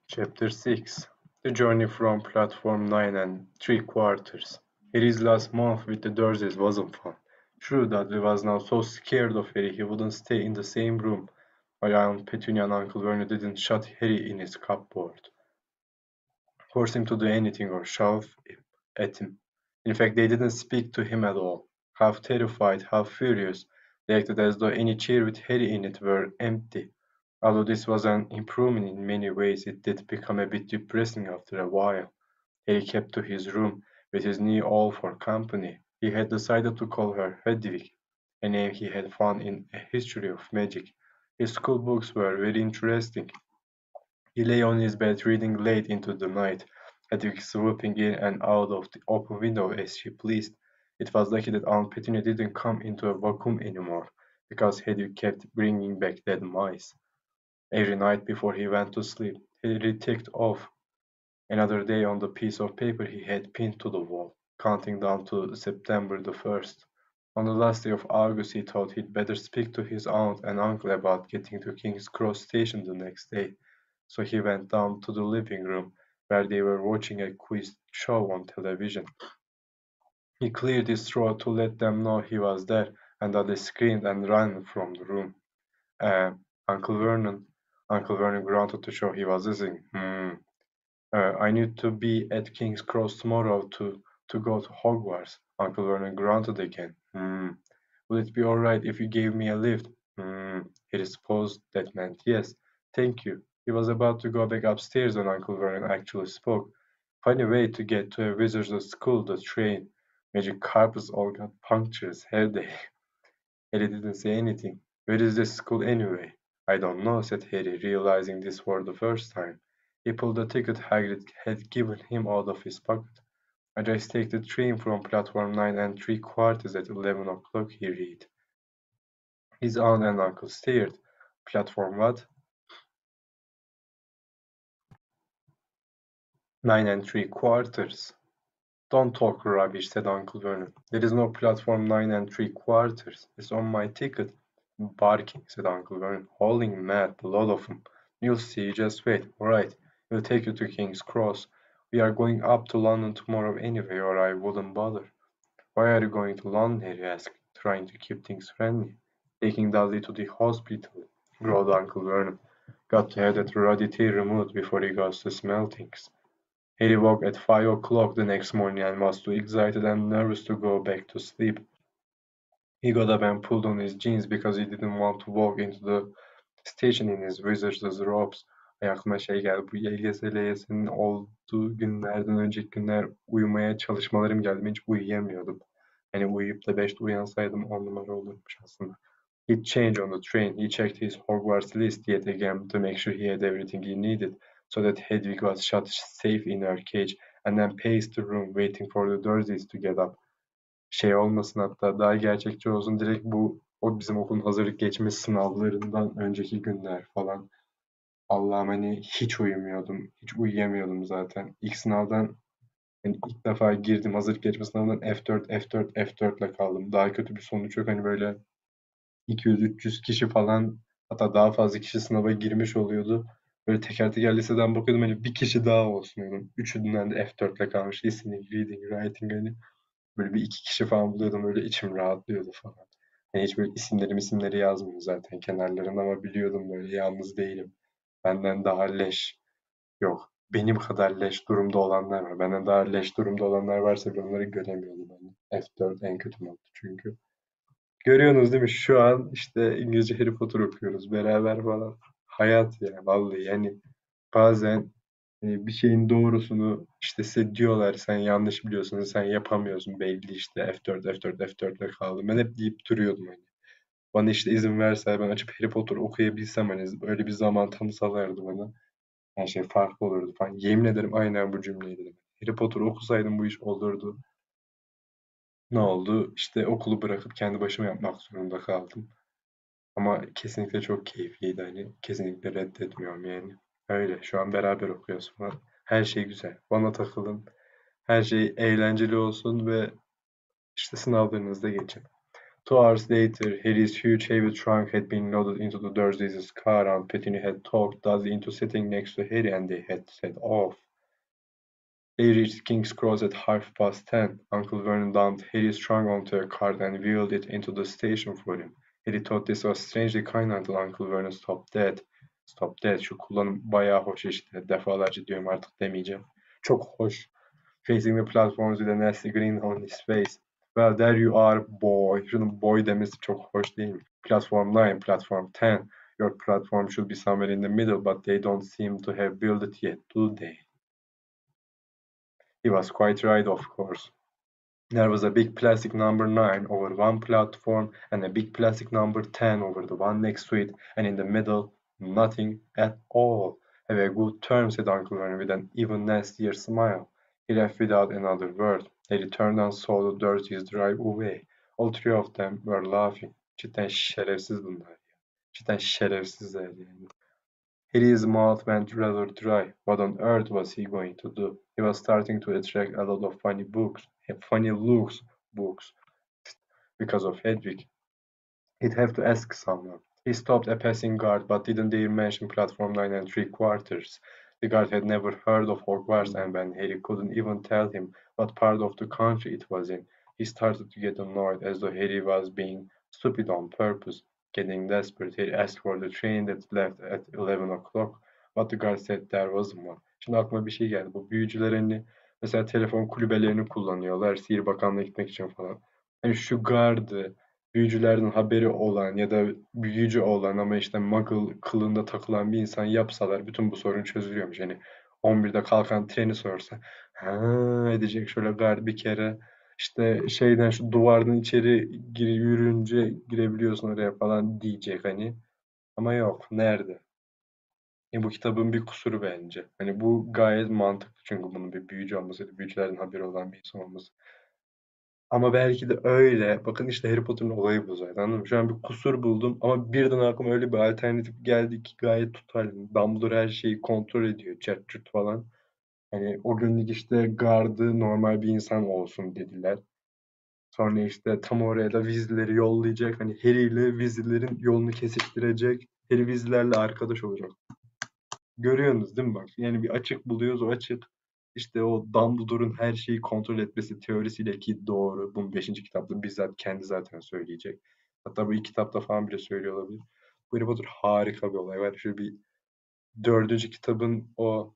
Chapter 6 The Journey from Platform 9 and 3/4. Harry's last month with the Dursleys wasn't fun. True, Dudley was now so scared of Harry he wouldn't stay in the same room, while Aunt Petunia and Uncle Vernon didn't shut Harry in his cupboard, force him to do anything or shout at him. In fact, they didn't speak to him at all. Half terrified, half furious, they acted as though any chair with Harry in it were empty. Although this was an improvement in many ways, it did become a bit depressing after a while. Harry kept to his room, with his knee all for company. He had decided to call her Hedwig, a name he had found in a history of magic. His school books were very interesting. He lay on his bed reading late into the night, Hedwig swooping in and out of the open window as she pleased. It was lucky that Aunt Petunia didn't come into a vacuum anymore, because Hedwig kept bringing back dead mice. Every night before he went to sleep, he ticked off another day on the piece of paper he had pinned to the wall, counting down to September the 1st. On the last day of August he thought he'd better speak to his aunt and uncle about getting to King's Cross Station the next day, so he went down to the living room, where they were watching a quiz show on television. He cleared his throat to let them know he was there, and that they screamed and ran from the room. Uh, Uncle Vernon. Uncle Vernon grunted to show he was listening. I need to be at King's Cross tomorrow to go to Hogwarts. Uncle Vernon grunted again. Would it be all right if you gave me a lift? He supposed that meant yes. Thank you. He was about to go back upstairs when Uncle Vernon actually spoke. Funny way to get to a wizard's school, the train. Magic carpets all got punctures, have they? Harry didn't say anything. Where is this school anyway? I don't know, said Harry, realizing this for the first time. He pulled the ticket Hagrid had given him out of his pocket. I just take the train from platform 9 and 3/4 at 11 o'clock, he read. His aunt and uncle stared. Platform what? 9 and 3/4. Don't talk rubbish, said Uncle Vernon. There is no platform 9 and 3/4. It's on my ticket. Barking, said Uncle Vernon. Howling mad, a lot of 'em. You'll see, just wait. All right, we'll take you to King's Cross. We are going up to London tomorrow anyway, or I wouldn't bother. Why are you going to London? Harry asked, trying to keep things friendly. Taking Dudley to the hospital, growled Uncle Vernon. Got to have that heredity removed before he goes to smell things. Harry woke at 5 o'clock the next morning and was too excited and nervous to go back to sleep. He got up and pulled on his jeans because he didn't want to walk into the station in his wizard's robes. Ay aklıma şey geldi, bu YGS, LYS'nin olduğu günlerden önceki günler uyumaya çalışmalarım geldi. Ben hiç uyuyamıyordum. Hani uyuyup da 5'te uyansaydım 10 numara olurmuş aslında. He'd changed on the train. He checked his Hogwarts list yet again to make sure he had everything he needed, so that Hedwig was shut safe in her cage, and then paced the room waiting for the Dursleys to get up. Şey olmasın, hatta daha gerçekçi olsun, direkt bu o bizim okulun hazırlık geçme sınavlarından önceki günler falan. Allah'ım, hani hiç uyumuyordum. Hiç uyuyamıyordum zaten. İlk sınavdan, yani ilk defa girdim hazırlık geçme sınavından F4 F4 F4 ile kaldım. Daha kötü bir sonuç yok. Hani böyle 200-300 kişi falan, hatta daha fazla kişi sınava girmiş oluyordu. Böyle teker teker listeden bakıyordum, hani bir kişi daha olsun diyordum. Üçünden de F4 ile kalmış. Listening, reading, writing, hani böyle bir iki kişi falan buluyordum, böyle içim rahatlıyordu falan. Yani hiç böyle isimleri yazmıyor zaten kenarlarında, ama biliyordum böyle yalnız değilim. Benden daha leş yok. Benim kadar leş durumda olanlar var. Benden daha leş durumda olanlar varsa ben onları göremiyordum. Hani F4 en kötü nokta çünkü. Görüyorsunuz değil mi? Şu an işte İngilizce Harry Potter okuyoruz beraber falan. Hayat ya vallahi, yani bazen bir şeyin doğrusunu işte size diyorlar, sen yanlış biliyorsun, sen yapamıyorsun belli, işte F4 F4 F4'le kaldım. Ben hep deyip duruyordum hani. Bana işte izin verse, ben açıp Harry Potter okuyabilsem, hani öyle bir zaman tanısalardı bana, her şey farklı olurdu falan. Yemin ederim aynen bu cümleyi dedim. Harry Potter okusaydım bu iş olurdu. Ne oldu? İşte okulu bırakıp kendi başıma yapmak zorunda kaldım. Ama kesinlikle çok keyifliydi, hani kesinlikle reddetmiyorum yani. Öyle şu an beraber okuyoruz falan. Her şey güzel. Bana takılın. Her şey eğlenceli olsun ve işte sınavlarınızda geçin. 2 hours later, Harry's huge heavy trunk had been loaded into the Dursleys' car and Petunia had talked Dudley into sitting next to Harry and they had set off. They reached King's Cross at 10:30. Uncle Vernon dumped Harry's trunk onto a cart and wheeled it into the station for him. Harry thought this was strangely kind until Uncle Vernon stopped dead. Stop dead. Şu kullanım bayağı hoş işte. Defalarca diyorum artık demeyeceğim. Çok hoş. Facing the platforms with a nasty grin on his face. Well, there you are, boy. Şunun boy demesi çok hoş değil mi? Platform 9, platform 10. Your platform should be somewhere in the middle, but they don't seem to have built it yet, do they? He was quite right, of course. There was a big plastic number 9 over one platform and a big plastic number 10 over the one next to it, and in the middle, nothing at all. Have a good term, said Uncle Vernon with an even nastier smile. He left without another word. They returned and saw the Dursleys drive away. All three of them were laughing. Cidden şerefsiz bunlar ya. Cidden şerefsizler yani. Harry's mouth went rather dry. What on earth was he going to do? He was starting to attract a lot of funny looks books, because of Hedwig. He'd have to ask someone. He stopped a passing guard, but didn't dare mention platform 9 3/4. The guard had never heard of Hogwarts, and when Harry couldn't even tell him what part of the country it was in, he started to get annoyed, as though Harry was being stupid on purpose. Getting desperate, Harry asked for the train that left at 11 o'clock, but the guard said there wasn't one. Şimdi aklıma bir şey geldi. Bu büyücüler hani mesela telefon kulübelerini kullanıyorlar, Sihir Bakanlığı'na gitmek için falan. Hani şu gardı, büyücülerden haberi olan ya da büyücü olan ama işte muggle kılığında takılan bir insan yapsalar bütün bu sorun çözülüyormuş. Yani 11'de kalkan treni sorsa ha edecek şöyle gar bir kere işte şeyden şu duvardan içeri yürüyünce girebiliyorsun oraya falan diyecek hani. Ama yok. Nerede? Bu kitabın bir kusuru bence. Hani bu gayet mantıklı çünkü bunun bir büyücü olması ya da büyücülerden haberi olan bir insan olması. Ama belki de öyle. Bakın işte Harry Potter'ın olayı bu zaten. Anladın mı? Şu an bir kusur buldum ama birden aklıma öyle bir alternatif geldi ki gayet tutarlı. Dumbledore her şeyi kontrol ediyor. Cart curt falan. Hani o günlük işte gardı normal bir insan olsun dediler. Sonra işte tam oraya da Weasley'leri yollayacak. Hani Harry ile Weasley'lerin yolunu kesiştirecek. Harry Weasley'lerle arkadaş olacak. Görüyorsunuz değil mi bak? Yani bir açık buluyoruz. O açık işte o Dumbledore'un her şeyi kontrol etmesi teorisiyle ki doğru. Bunu beşinci kitapta bizzat kendi zaten söyleyecek. Hatta bu ilk kitapta falan bile söylüyor olabilir. Harry Potter harika bir olay var. Şöyle bir dördüncü kitabın o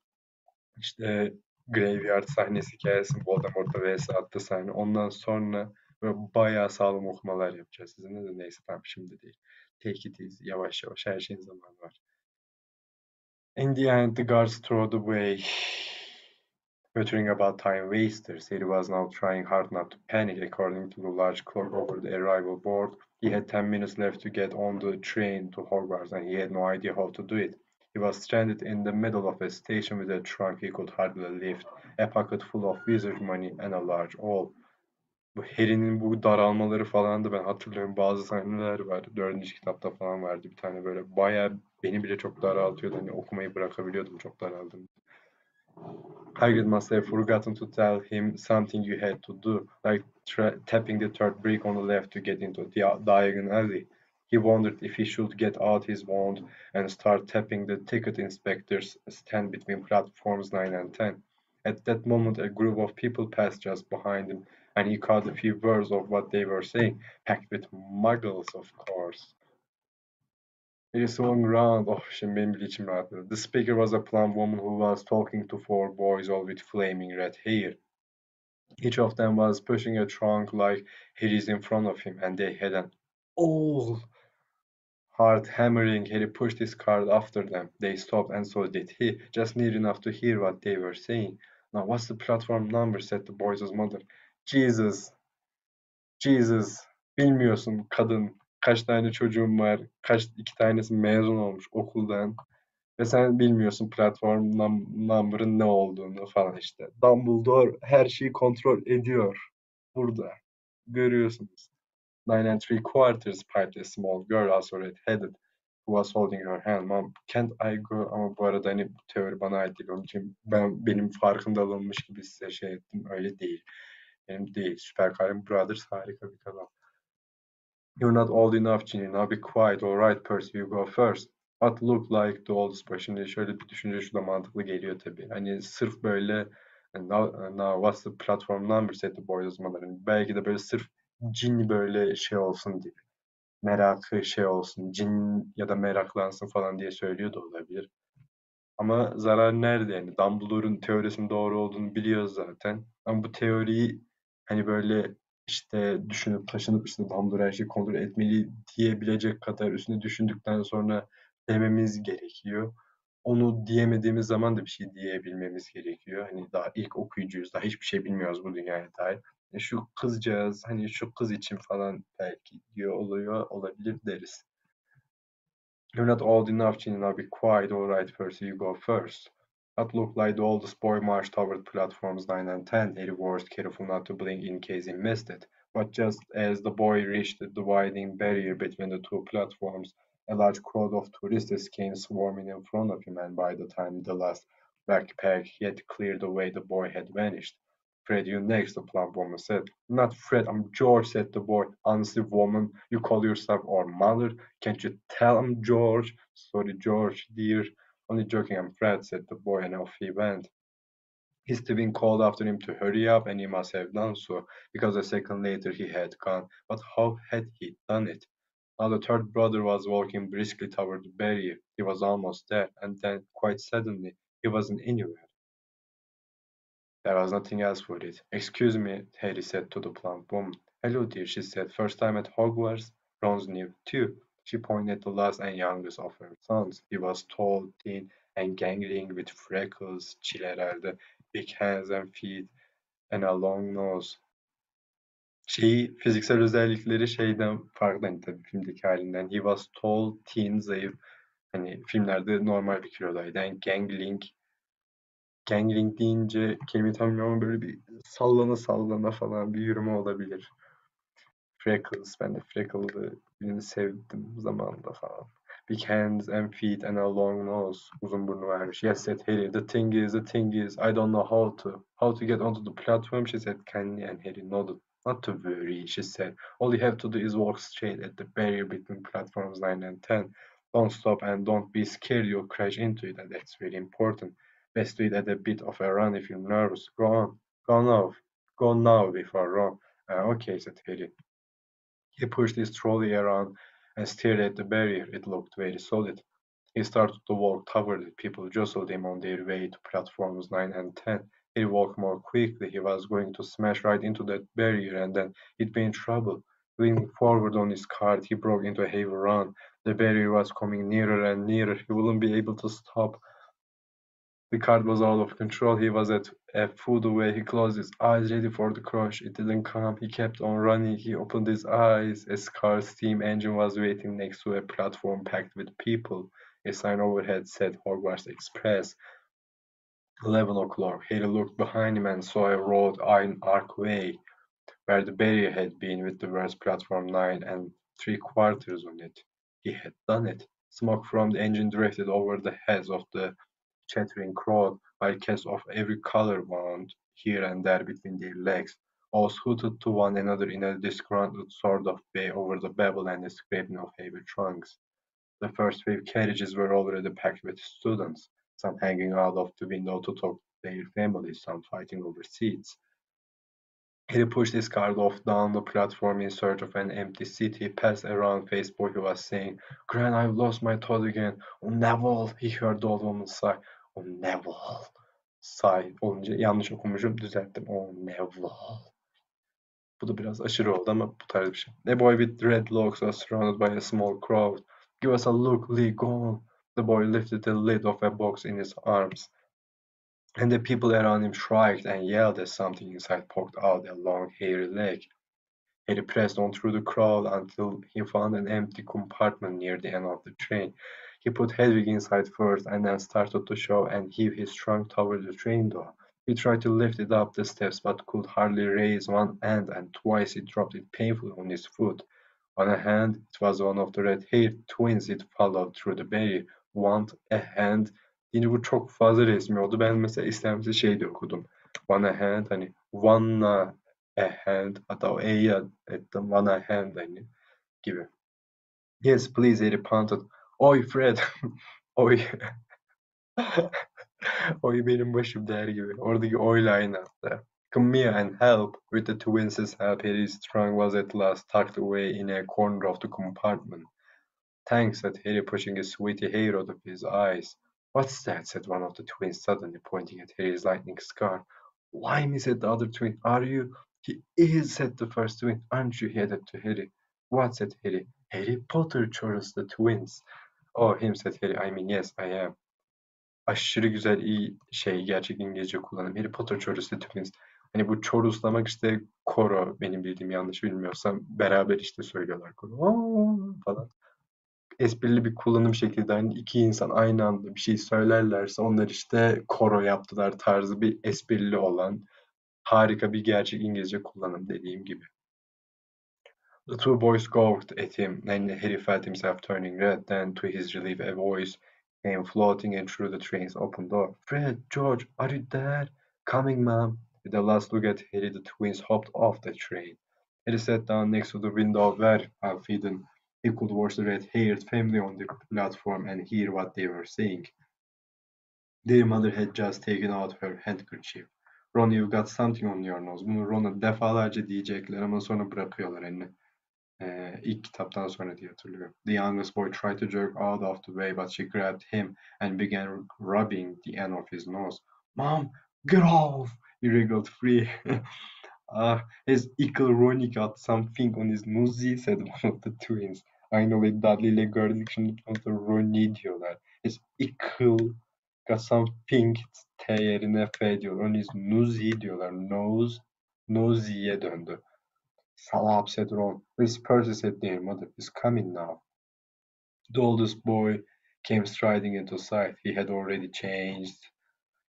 işte Graveyard sahnesi gelsin. Voldemort'la vs attığı sahne. Ondan sonra böyle bayağı sağlam okumalar yapacağız sizinle de. Neyse tamam şimdi değil. Take it easy. Yavaş yavaş. Her şeyin zamanı var. In the end, the guards threw away, muttering about time wasters. Harry was now trying hard not to panic. According to the large clock over the arrival board, he had 10 minutes left to get on the train to Hogwarts, and he had no idea how to do it. He was stranded in the middle of a station with a trunk he could hardly lift, a pocket full of wizard money, and a large awl. Bu Harry'nin bu daralmaları falan da ben hatırlıyorum. Bazı sahneler var. Dördüncü kitapta falan vardı. Bir tane böyle bayağı beni bile çok daraltıyordu. Hani okumayı bırakabiliyordum çok daraldım. Hagrid must have forgotten to tell him something you had to do, like tapping the third brick on the left to get into the diagon alley. He wondered if he should get out his wand and start tapping the ticket inspector's stand between platforms 9 and 10. At that moment, a group of people passed just behind him, and he caught a few words of what they were saying, packed with muggles, of course. He swung round. Oh, şimdi benim bile içim rahatladı. The speaker was a plump woman who was talking to four boys, all with flaming red hair. Each of them was pushing a trunk like Harry's in front of him, and they had an all hard hammering. Harry pushed his cart after them. They stopped, and so did he, just near enough to hear what they were saying. Now, what's the platform number? Said the boys' mother. Jesus, Jesus. Bilmiyorsun kadın. Kaç tane çocuğum var? İki tanesi mezun olmuş okuldan. Ve sen bilmiyorsun platform number'ın ne olduğunu falan işte. Dumbledore her şeyi kontrol ediyor. Burada. Görüyorsunuz. 9 3/4 piped a small girl also red-headed who was holding her hand. Mom, can't I go? Ama bu arada hani bu teori bana ait değil. Onun için benim farkındalığımmış gibi size şey ettim. Öyle değil. Benim değil. Süper Kahraman Brothers harika bir kanal. You're not old enough, Ginny. Now be quiet. All right, Percy, you go first. What look like the oldest boy? Şimdi şöyle bir düşünce şu da mantıklı geliyor tabii. Hani sırf böyle now what's the platform number said the boy yazmaları. Hani belki de böyle sırf cin böyle şey olsun diye. Merakı şey olsun. Cin ya da meraklansın falan diye söylüyor da olabilir. Ama zarar nerede yani? Dumbledore'un teorisinin doğru olduğunu biliyoruz zaten. Ama bu teoriyi hani böyle işte düşünüp taşınıp işte Dumbledore her şeyi kontrol etmeli diyebilecek kadar üstüne düşündükten sonra dememiz gerekiyor. Onu diyemediğimiz zaman da bir şey diyebilmemiz gerekiyor. Hani daha ilk okuyucuyuz, daha hiçbir şey bilmiyoruz bu dünyaya dair. Şu kızcağız, hani şu kız için falan belki diyor oluyor, olabilir deriz. You're not old enough, Ginny. Now be quiet. All right, Percy, you go first. That looked like the oldest boy marched toward platforms 9 and 10. Harry was careful not to blink in case he missed it. But just as the boy reached the dividing barrier between the two platforms, a large crowd of tourists came swarming in front of him, and by the time the last backpack had cleared the way, the boy had vanished. Fred, you next, the plump woman said. Not Fred, I'm George, said the boy. Honestly, woman, you call yourself our mother? Can't you tell I'm George? Sorry, George, dear. Only joking, I'm Fred, said the boy, and off he went. His twin called after him to hurry up, and he must have done so, because a second later he had gone. But how had he done it? Now the third brother was walking briskly toward the barrier. He was almost there, and then, quite suddenly, he wasn't anywhere. There was nothing else for it. Excuse me, Harry said to the plump woman. Hello, dear, she said. First time at Hogwarts? Ron's new, too. She pointed at the last and youngest of her sons. He was tall, thin, and gangling with freckles, çilelerdi, big hands and feet, and a long nose. Fiziksel özellikleri şeyden farklı hani tabii filmdeki halinden. He was tall, thin, zayıf. Hani filmlerde normal bir kilodaydı. And gangling deyince kelimeyi tam bilmiyorum ama böyle bir sallana sallana falan bir yürüme olabilir. Freckles, ben de Freckle'lı birini sevdim zamanında falan. Big hands and feet and a long nose. Uzun burnu varmış. Yes, said Harry. The thing is, I don't know how to get onto the platform, she said kindly, and Harry nodded. Not to worry, she said. All you have to do is walk straight at the barrier between platforms 9 and 10. Don't stop and don't be scared you'll crash into it, and that's very important. Best do it at a bit of a run if you're nervous. Go on. Go now. Go now before wrong. Okay, said Harry. He pushed his trolley around and stared at the barrier. It looked very solid. He started to walk toward it. People jostled him on their way to platforms 9 and 10. He walked more quickly. He was going to smash right into that barrier, and then he'd be in trouble. Leaning forward on his cart, he broke into a heavy run. The barrier was coming nearer and nearer. He wouldn't be able to stop. The cart was out of control. He was at a foot away. He closed his eyes, ready for the crush. It didn't come. He kept on running. He opened his eyes. A car steam engine was waiting next to a platform packed with people. A sign overhead said Hogwarts Express. 11 o'clock. Harry looked behind him and saw a wrought iron archway where the barrier had been, with the words platform 9 and 3/4 on it. He had done it. Smoke from the engine drifted over the heads of the chattering crowd, while cats of every color wound here and there between their legs. All hooted to one another in a disgruntled sort of way over the babble and the scraping of heavy trunks. The first wave carriages were already packed with students, some hanging out of the window to talk to their families, some fighting over seats. He pushed his cart off down the platform in search of an empty seat. He passed a round-faced boy who was saying, Gran, I've lost my thought again. Oh, Neville! He heard the old woman sigh. Oh, Neville! Sigh olunca yanlış okumuşum, düzelttim. Oh, Neville! Bu da biraz aşırı oldu ama bu tarz bir şey. A boy with red locks was surrounded by a small crowd. Give us a look, Lee, go on. The boy lifted the lid of a box in his arms, and the people around him shrieked and yelled as something inside poked out a long, hairy leg. Harry pressed on through the crowd until he found an empty compartment near the end of the train. He put Hedwig inside first and then started to shove and heave his trunk toward the train door. He tried to lift it up the steps but could hardly raise one end, and twice he dropped it painfully on his foot. On a hand, it was one of the red-haired twins he'd followed through the barrier. Want a hand. Yine bu çok fazla resmi oldu. Ben mesela istemsiz şey de okudum. One a hand, hani wanna a hand, hatta o E'yi ettim, one a hand hani gibi. Yes, please, Harry panted. Oy Fred. Oy. Oy benim başım der gibi. Oradaki oyla aynı hatta. Come here and help. With the twins' help, Harry's trunk was at last tucked away in a corner of the compartment. Thanks, said Harry, pushing his sweaty hair out of his eyes. What's that? Said one of the twins, suddenly pointing at Harry's lightning scar. Why me? Said the other twin. Are you? He is, said the first twin. Aren't you? He added to Harry. What? Said Harry. Harry Potter, chorused the twins. Oh, him, said Harry. I mean, yes, I am. Aşırı güzel, iyi şey, gerçek İngilizce kullanım. Harry Potter chorus the twins. Hani bu choruslamak işte koro, benim bildiğim, yanlış bilmiyorsam beraber işte söylüyorlar koro. "Aa!" falan. Esprili bir kullanım şekli de hani iki insan aynı anda bir şey söylerlerse onlar işte koro yaptılar tarzı bir esprili olan harika bir gerçek İngilizce kullanım dediğim gibi. The two boys gawked at him, and Harry felt himself turning red. Then, to his relief, a voice came floating in through the train's open door. Fred, George, are you there? Coming, ma'am. With a last look at Harry, the twins hopped off the train. Harry sat down next to the window where, half hidden, he could watch the red-haired family on the platform and hear what they were saying. Their mother had just taken out her handkerchief. Ron, you've got something on your nose. Bunu Ron'a defalarca diyecekler ama sonra bırakıyorlar elini. İlk kitaptan sonra diye hatırlıyorum. The youngest boy tried to jerk out of the way, but she grabbed him and began rubbing the end of his nose. Mom, get off! He wriggled free. His ickle Ronnie got something on his nose, said one of the twins. Aynı olayı Dudley ile gördük, şimdi da Ronnie diyorlar. His ickle got something, T yerine F diyor. On his nose diyorlar. Nose, nosie'ye döndü. Salap, said Ron. Miss Percy, said their mother, is coming now. The oldest boy came striding into sight. He had already changed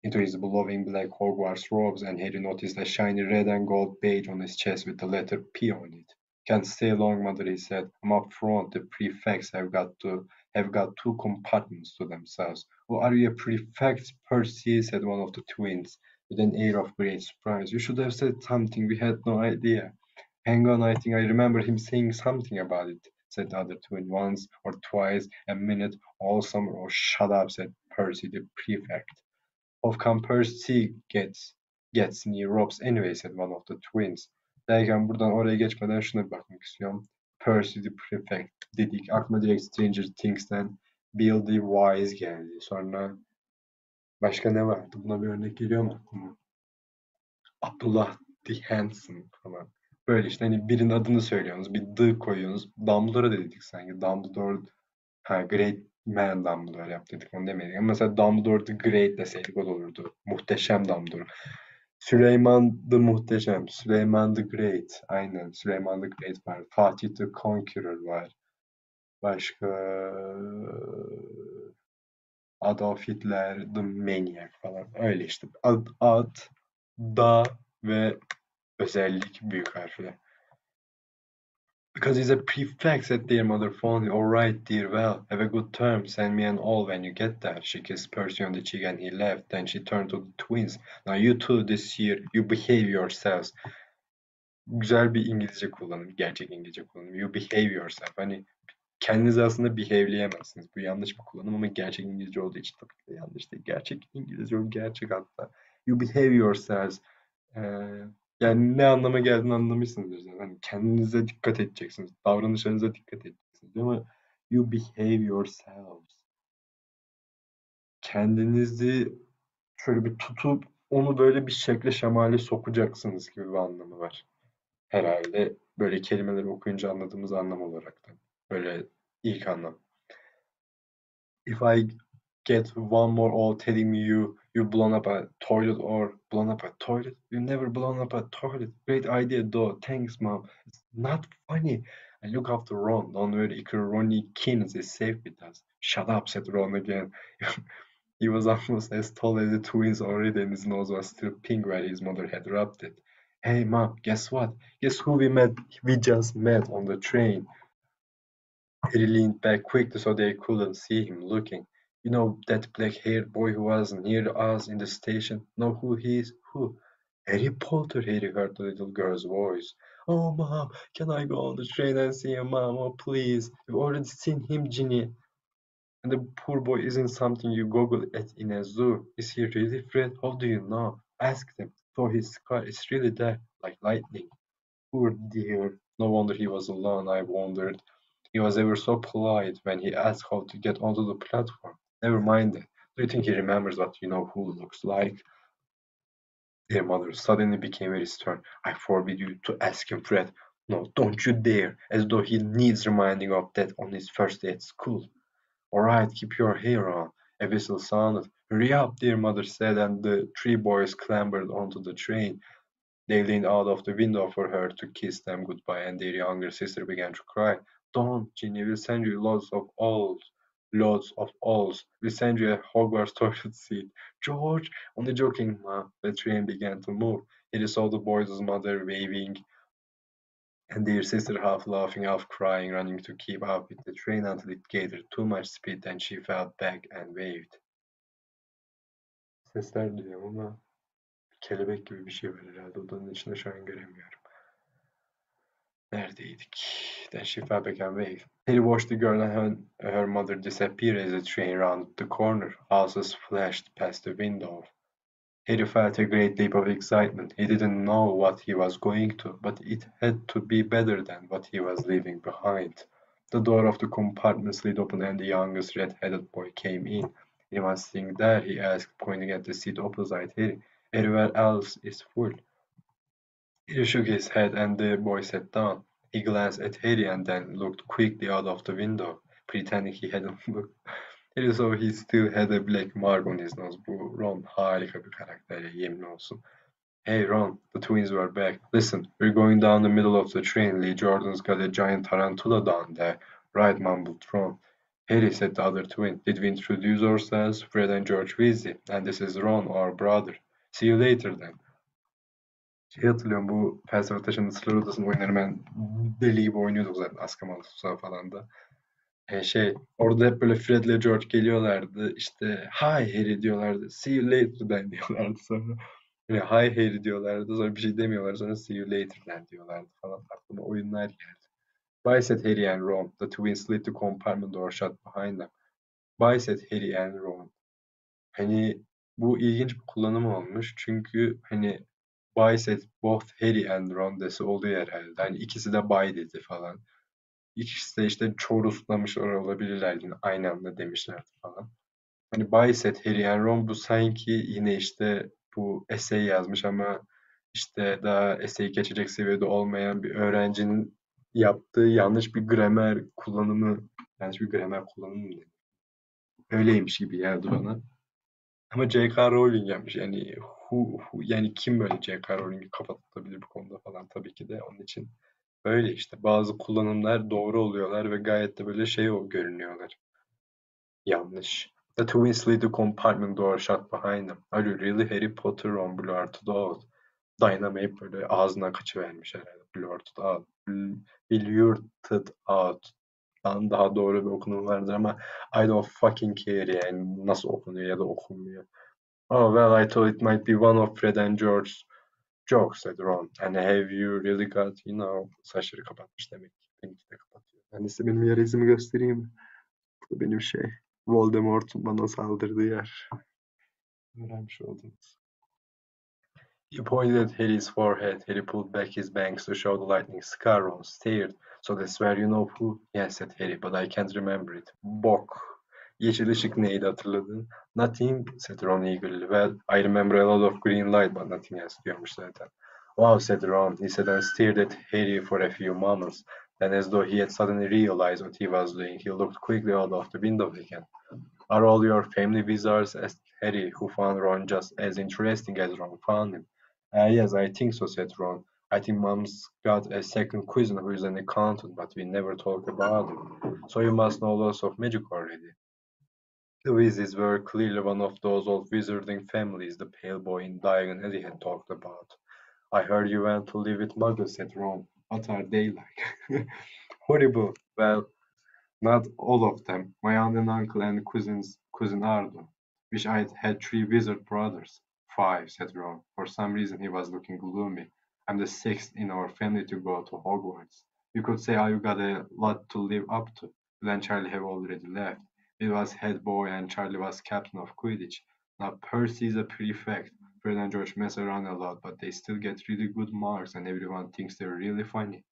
into his billowing black Hogwarts robes, and Harry noticed a shiny red and gold badge on his chest with the letter P on it. Can't stay long, mother, he said. I'm up front. The prefects have got two compartments to themselves. Oh, are you a prefect, Percy? Said one of the twins, with an air of great surprise. You should have said something. We had no idea. Hang on, I think I remember him saying something about it, said the other twin, once or twice a minute all summer. Oh, shut up, said Percy, the prefect. Of come Percy gets near ropes anyway, said one of the twins. Derken buradan oraya geçmeden şuna bir bakmak istiyorum. Percy the prefect dedik. Aklıma direkt Stranger Things'ten Bill the Wise geldi. Sonra başka ne vardı? Buna bir örnek geliyor mu aklıma? Abdullah the Handsome falan. Böyle işte hani birinin adını söylüyorsunuz, bir the koyuyorsunuz. Dumbledore'a dedik sanki. Dumbledore, Great Man Dumbledore yap dedik, onu demedik. Ama mesela Dumbledore the Great deseydik o da olurdu. Muhteşem Dumbledore. Süleyman the Muhteşem, Süleyman the Great. Aynen, Süleyman the Great var. Fatih the Conqueror var. Başka Adolf Hitler the Maniac falan. Öyle işte. Ad, da ve özellik büyük harfle. Because he's a prefect, said their mother fondly. All right, dear, well, have a good term. Send me an all when you get there. She kissed Percy on the cheek and he laughed. Then she turned to the twins. Now you two this year, you behave yourselves. Güzel bir İngilizce kullanım, gerçek İngilizce kullanım. You behave yourself. Hani kendinizi aslında behave'leyemezsiniz. Bu yanlış bir kullanım ama gerçek İngilizce olduğu için tabii ki de yanlış değil. Gerçek İngilizce o, gerçek hatta. You behave yourselves. Ee, Yani ne anlama geldiğini anlamışsınızdır zaten. Hani kendinize dikkat edeceksiniz. Davranışlarınıza dikkat edeceksiniz. Ama you behave yourselves. Kendinizi şöyle bir tutup onu böyle bir şekle şemale sokacaksınız gibi bir anlamı var. Herhalde böyle kelimeleri okuyunca anladığımız anlam olarak da. Böyle ilk anlam. If I get one more all telling me you blown up a toilet or blown up a toilet. You never blown up a toilet. Great idea though. Thanks, mom. It's not funny. I look after Ron. Don't worry, Ronnie Keynes is safe with us. Shut up, said Ron again. He was almost as tall as the twins already, and his nose was still pink where his mother had rubbed it. Hey, mom, guess what? Guess who we just met on the train. He leaned back quickly so they couldn't see him looking. You know that black-haired boy who was near us in the station? Know who he is? Who? Harry Potter, Harry heard the little girl's voice. Oh, Mom, can I go on the train and see him, Mom? Oh, please. You've already seen him, Ginny. And the poor boy isn't something you Google at in a zoo. Is he really Fred? How do you know? Ask him. So his scar is really there, like lightning. Poor dear. No wonder he was alone, I wondered. He was ever so polite when he asked how to get onto the platform. Never mind that. Do you think he remembers what you know who looks like? Dear mother suddenly became very stern. I forbid you to ask him, Fred. No, don't you dare, as though he needs reminding of that on his first day at school. All right, keep your hair on. A whistle sounded. Hurry up, dear mother said, and the three boys clambered onto the train. They leaned out of the window for her to kiss them goodbye, and their younger sister began to cry. Don't, Ginny, we'll send you lots of owls. Lots of owls. We'll send you a Hogwarts toilet seat. George, only joking, Ma. The train began to move. He saw the boys' mother waving, and their sister half laughing, half crying, running to keep up with the train until it gathered too much speed and she fell back and waved. Sesler duyuyorum ama kelebek gibi bir şey var herhalde. Odanın içinde şu an göremiyorum. Neredeydik? Then she fell back and waved. Harry watched the girl and her mother disappear as the train rounded the corner. Houses flashed past the window. Harry felt a great leap of excitement. He didn't know what he was going to, but it had to be better than what he was leaving behind. The door of the compartment slid open and the youngest red-headed boy came in. Anyone sitting there? He asked, pointing at the seat opposite Harry. Everywhere else is full. He shook his head and the boy sat down. He glanced at Harry and then looked quickly out of the window, pretending he hadn't looked. Harry saw he still had a black mark on his nose. Bu Ron harika bir karakter ya, yemin olsun. Hey Ron, the twins were back. Listen, we're going down the middle of the train. Lee Jordan's got a giant tarantula down there. Right, mumbled Ron. Harry, said the other twin. Did we introduce ourselves? Fred and George Weasley. And this is Ron, our brother. See you later then. Hatırlıyorum, bu Felsefe Taşı'nın Sırlar Odası'nın oyunları ben deli gibi oynuyorduk zaten Askamalı Susağı falan da. Orada hep böyle Fred'le George geliyorlardı. İşte hi Harry diyorlardı. See you later then diyorlardı sonra. Hi Harry diyorlardı. Sonra bir şey demiyorlar. Sonra see you later then diyorlardı falan. Aklıma oyunlar geldi. Bye said Harry and Ron. The twins slid the compartment door shut behind them. Bye said Harry and Ron. Hani bu ilginç bir kullanım olmuş. Çünkü hani bye said both Harry and Ron dese oluyor herhalde. Hani ikisi de bye dedi falan. İkisi de işte çoğruslamış olabilirler yine aynı anda demişlerdi falan. Hani Bayset, Harry and Ron bu sanki yine işte bu essay yazmış ama işte daha essay geçecek seviyede olmayan bir öğrencinin yaptığı yanlış bir gramer kullanımı mı diyeyim? Öyleymiş gibi geldi bana. Ama J.K. Rowling yapmış yani yani kim böyle J.K. Rowling'i kafa tutabilir bu konuda falan tabii ki de onun için böyle işte bazı kullanımlar doğru oluyorlar ve gayet de böyle görünüyorlar. Yanlış. The twins slid the compartment door shut behind them. Are you really Harry Potter on blurted out? Dynamite böyle ağzına kaçıvermiş herhalde. Blurted out. Blurted out. Daha doğru bir okunum vardır ama I don't fucking care yani nasıl okunuyor ya da okunmuyor. Oh well, I thought it might be one of Fred and George's jokes, said Ron. And have you really got, saçları kapatmış demek ki. Benimki de kapatıyor. Ben size benim yer izimi göstereyim. Bu benim Voldemort'un bana saldırdığı yer. Öğrenmiş oldunuz. He pointed at Harry's forehead. Harry pulled back his bangs to show the lightning scar. Ron stared. So that's where you know who? Yes, said Harry, but I can't remember it. Bok. Yeşil ışık neydi hatırladın? Nothing, said Ron eagerly. Well, I remember a lot of green light, but nothing else diyormuş zaten. Wow, said Ron. He said and stared at Harry for a few moments. Then, as though he had suddenly realized what he was doing, he looked quickly out of the window again. Are all your family wizards? Asked Harry, who found Ron just as interesting as Ron found him. Yes, I think so, said Ron. I think Mom's got a second cousin who is an accountant, but we never talk about him. So you must know lots of magic already. The Weasleys were clearly one of those old wizarding families the pale boy in Diagon Alley had talked about. I heard you went to live with Muggles, said Ron. What are they like? Horrible. Well, not all of them. My aunt and uncle and cousin Ardo. Wish I'd had 3 wizard brothers. 5, said Ron. For some reason he was looking gloomy. I'm the sixth in our family to go to Hogwarts. You could say I've got a lot to live up to. Bill and Charlie have already left. Bill was head boy and Charlie was captain of Quidditch. Now Percy is a prefect. Fred and George mess around a lot, but they still get really good marks and everyone thinks they're really funny.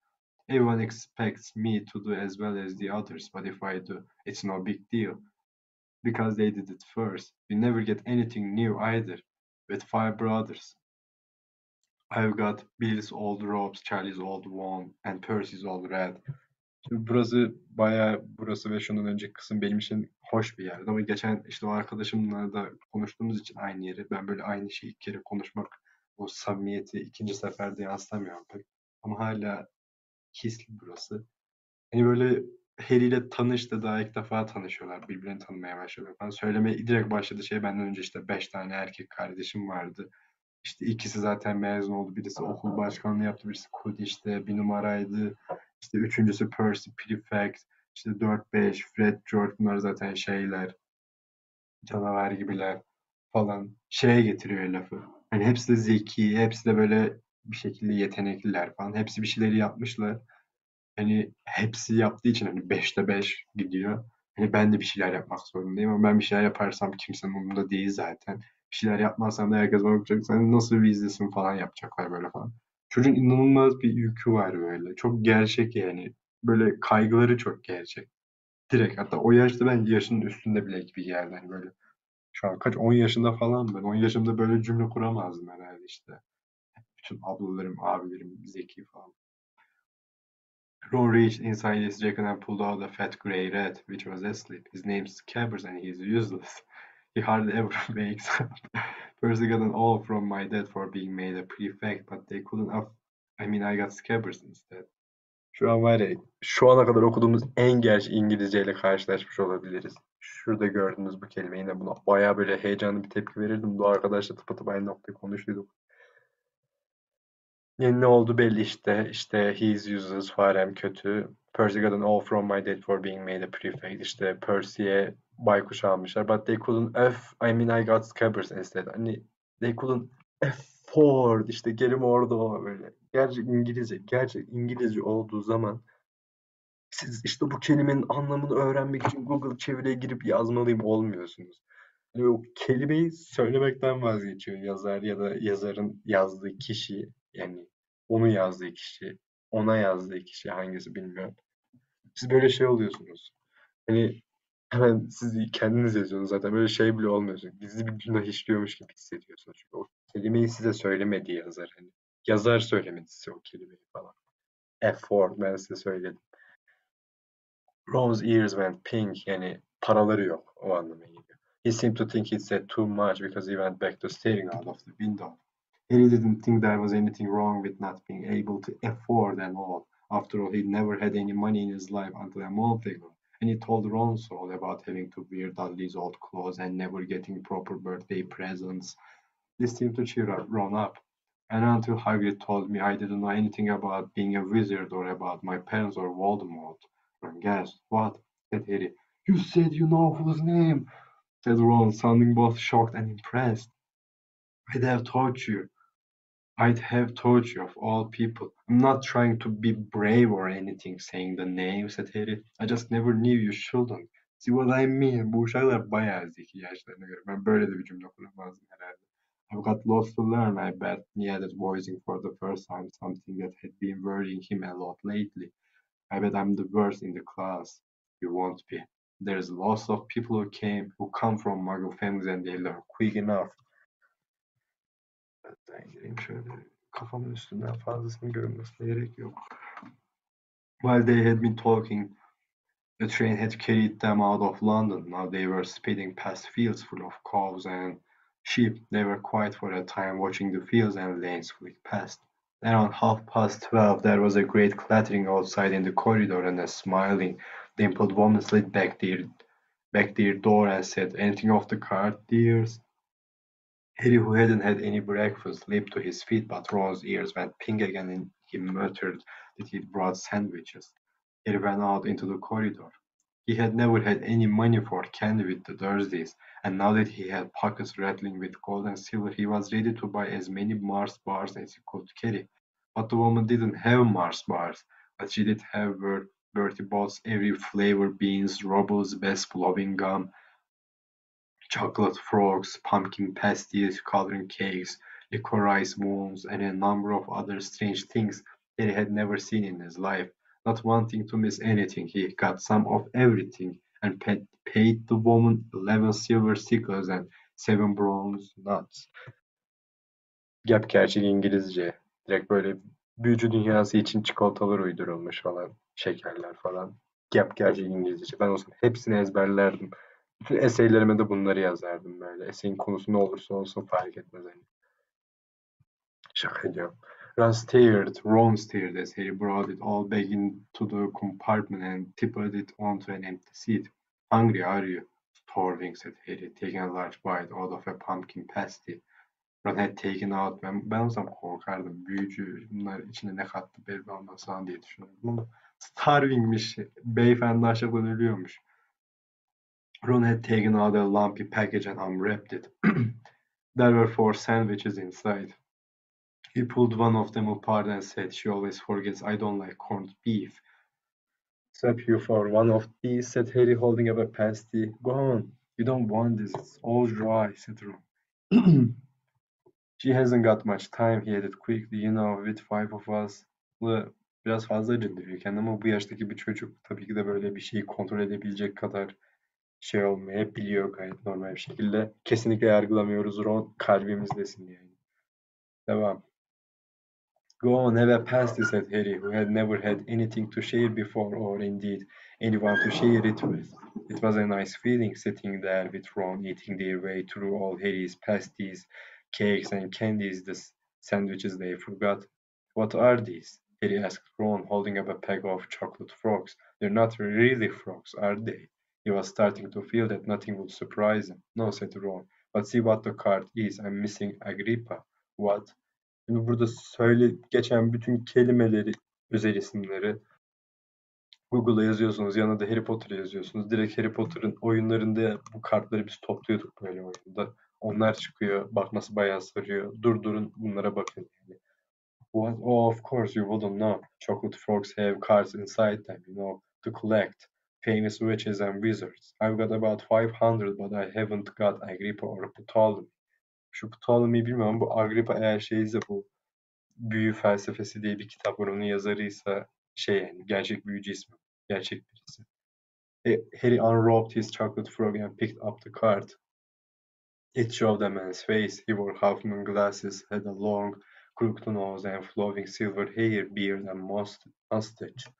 Everyone expects me to do as well as the others, but if I do, it's no big deal because they did it first. You never get anything new either. With five brothers, I've got Bill's old robes, Charlie's old wand, and Percy's old red. Şimdi burası ve şundan önceki kısım benim için hoş bir yerdi ama geçen işte o arkadaşımla da konuştuğumuz için aynı yeri ben böyle aynı şeyi ilk kere konuşmak o samimiyeti ikinci seferde yansıtamıyorum pek. Ama hala hisli burası. Hani böyle Harry ile tanıştı daha ilk defa tanışıyorlar. Birbirlerini tanımaya başlıyorlar falan. Söylemeye direkt başladığı şey benden önce işte 5 tane erkek kardeşim vardı. İşte ikisi zaten mezun oldu. Birisi okul başkanlığı yaptı. Birisi işte bir numaraydı. İşte üçüncüsü Percy Prefect. İşte 4-5 Fred, George bunlar zaten şeyler. Canavar gibiler falan. Şeye getiriyor lafı. Hani hepsi de zeki. Hepsi de böyle bir şekilde yetenekliler falan. Hepsi bir şeyleri yapmışlar. Hani hepsi yaptığı için hani 5'te 5 gidiyor. Hani ben de bir şeyler yapmak zorundayım ama ben bir şeyler yaparsam kimsenin umurunda değil zaten. Bir şeyler yapmazsam da herkes bana bakacak. Sen nasıl bir izlesin falan yapacaklar böyle falan. Çocuğun inanılmaz bir yükü var böyle. Çok gerçek yani. Böyle kaygıları çok gerçek. Direkt hatta o yaşta ben yaşının üstünde bile gibi geldi. Hani böyle şu an kaç 10 yaşında falan ben 10 yaşımda böyle cümle kuramazdım herhalde işte. Bütün ablalarım, abilerim zeki falan. Ron reached inside his jacket and pulled out a fat grey rat, which was asleep. His name's Scabbers and he's useless. He hardly ever wakes up. Percy got an all from my dad for being made a prefect, but they couldn't I got Scabbers instead. Şu an var ya, şu ana kadar okuduğumuz en gerçek İngilizce ile karşılaşmış olabiliriz. Şurada gördüğünüz bu kelime yine buna bayağı böyle heyecanlı bir tepki verirdim. Bu arkadaşla tıpatıp aynı noktayı konuştuyduk. Yani ne oldu belli işte. İşte he's useless, farem kötü. Percy got an all from my dad for being made a prefect. İşte Percy'ye baykuş almışlar. But they couldn't I got scabbers instead. Hani they couldn't afford. İşte gelim orada o böyle. Gerçek İngilizce olduğu zaman siz işte bu kelimenin anlamını öğrenmek için Google çeviriye girip yazmalıyım olmuyorsunuz. Hani o kelimeyi söylemekten vazgeçiyor yazar ya da yazarın yazdığı kişi yani onu yazdığı kişi, ona yazdığı kişi hangisi bilmiyorum. Siz böyle şey oluyorsunuz. Hani hemen siz kendiniz yazıyorsunuz zaten böyle şey bile olmuyorsunuz. Gizli bir günah işliyormuş gibi hissediyorsunuz. Çünkü o kelimeyi size söylemedi yazar. Hani yazar söylemedi size o kelimeyi falan. Effort ben size söyledim. Ron's ears went pink yani paraları yok o anlamına geliyor. He seemed to think he'd said too much because he went back to staring out of the window. Harry didn't think there was anything wrong with not being able to afford an all. After all, he'd never had any money in his life until a month ago. And he told Ron so about having to wear Dudley's old clothes and never getting proper birthday presents. This seemed to cheer Ron up. And until Hagrid told me I didn't know anything about being a wizard or about my parents or Voldemort. Ron gasped. What? Said Harry. You said you know whose name? Said Ron, sounding both shocked and impressed. I'd have told you. I'd have told you of all people. I'm not trying to be brave or anything saying the name, said Harry. I just never knew you shouldn't. See what I mean? Bu uşaklar bayağı zeki yaşlarına göre. Ben böyle de bir cümle kuramazdım herhalde. I've got lots to learn, I bet, he added, voicing for the first time something that had been worrying him a lot lately. I bet I'm the worst in the class. You won't be. There's lots of people who come from Muggle families and they learn quick enough. Ben gireyim şöyle. Kafamın üstünden fazlasının görünmesine gerek yok. While they had been talking, the train had carried them out of London. Now they were speeding past fields full of cows and sheep. They were quiet for a time, watching the fields and lanes flick past. Around 12:30, there was a great clattering outside in the corridor, and a smiling, dimpled woman slid back their door and said, "Anything off the card, dears?" Harry, who hadn't had any breakfast, leaped to his feet, but Ron's ears went pink again and he muttered that he'd brought sandwiches. Harry ran out into the corridor. He had never had any money for candy with the Dursleys, and now that he had pockets rattling with gold and silver, he was ready to buy as many Mars bars as he could carry. But the woman didn't have Mars bars. What she did have were Bertie Bott's every flavor beans, Robles' best blowing gum, chocolate frogs, pumpkin pasties, coloring cakes, licorice wounds, and a number of other strange things that he had never seen in his life. Not wanting to miss anything, he got some of everything and paid the woman 11 silver sickles and 7 bronze nuts. Gerçek İngilizce. Direkt böyle büyücü dünyası için çikolatalar uydurulmuş falan. Şekerler falan. Gerçek İngilizce. Ben olsam hepsini ezberlerdim. Bütün eseylerime de bunları yazardım böyle. Eseyin konusu ne olursa olsun fark etmez hani. Şaka ediyorum. Ron stared as Harry brought it all back into the compartment and tipped it onto an empty seat. Hungry, are you? Starving, said Harry, taking a large bite out of a pumpkin pasty. Ron had taken out. Ben olsam korkardım. Büyücü bunlar içine ne kattı belli olmaz falan diye düşünürdüm ama starvingmiş. Beyefendi açlıktan ölüyormuş. Ron had taken out a lumpy package and unwrapped it. There were 4 sandwiches inside. He pulled one of them apart and said, "She always forgets I don't like corned beef." "Except you for one of these," said Harry, holding up a pasty. "Go on. You don't want this. It's all dry," said Ron. "She hasn't got much time," he added quickly. "You know, with 5 of us." Biraz fazla acındırıyor kendini ama bu yaştaki bir çocuk tabii ki de böyle bir şeyi kontrol edebilecek kadar şey olmayabiliyor gayet normal bir şekilde. Kesinlikle yargılamıyoruz. Ron kalbimizdesin yani. Devam. "Go on, have a pasty," said Harry, who had never had anything to share before, or indeed anyone to share it with. It was a nice feeling sitting there with Ron eating their way through all Harry's pasties, cakes, and candies, the sandwiches they forgot. "What are these?" Harry asked Ron, holding up a pack of chocolate frogs. "They're not really frogs, are they?" He was starting to feel that nothing would surprise him. "No," said Ron, "but see what the card is. I'm missing Agrippa." "What?" Şimdi burada geçen bütün kelimeleri, özel isimleri Google'a yazıyorsunuz. Yanına da Harry Potter yazıyorsunuz. Direkt Harry Potter'ın oyunlarında bu kartları biz topluyorduk böyle oyunda. Onlar çıkıyor. Bakması bayağı sarıyor. Durdurun bunlara bakın yani. What? Oh, of course you wouldn't know. Chocolate frogs have cards inside them, to collect. Famous witches and wizards. I've got about 500, but I haven't got Agrippa or Ptolemy. Şu Ptolemy'yi bilmiyorum. Bu Agrippa eğer şeyse bu Büyü Felsefesi diye bir kitap var. Onun yazarıysa yani gerçek büyücü ismi. Gerçek birisi. Harry unwrapped his chocolate frog and picked up the card. It showed a man's face. He wore half-moon glasses, had a long, crooked nose and flowing silver hair, beard and mustache.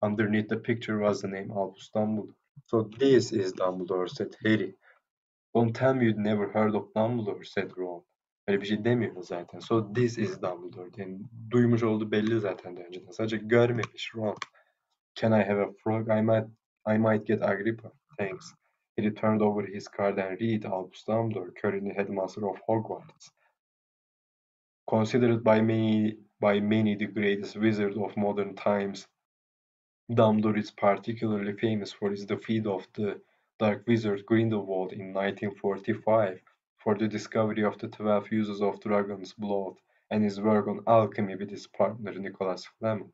Underneath the picture was the name Albus Dumbledore. "So this is Dumbledore," said Harry. "Don't tell me you'd never heard of Dumbledore," said Ron. Öyle bir şey demiyor zaten. "So this is Dumbledore." Yani duymuş olduğu belli zaten daha önceden. Sadece görmemiş Ron. "Can I have a frog? I might get Agrippa. Thanks." He turned over his card and read Albus Dumbledore, currently headmaster of Hogwarts. Considered by many the greatest wizard of modern times, Dumbledore is particularly famous for his defeat of the Dark Wizard Grindelwald in 1945, for the discovery of the 12 uses of dragon's blood, and his work on alchemy with his partner Nicholas Flamel.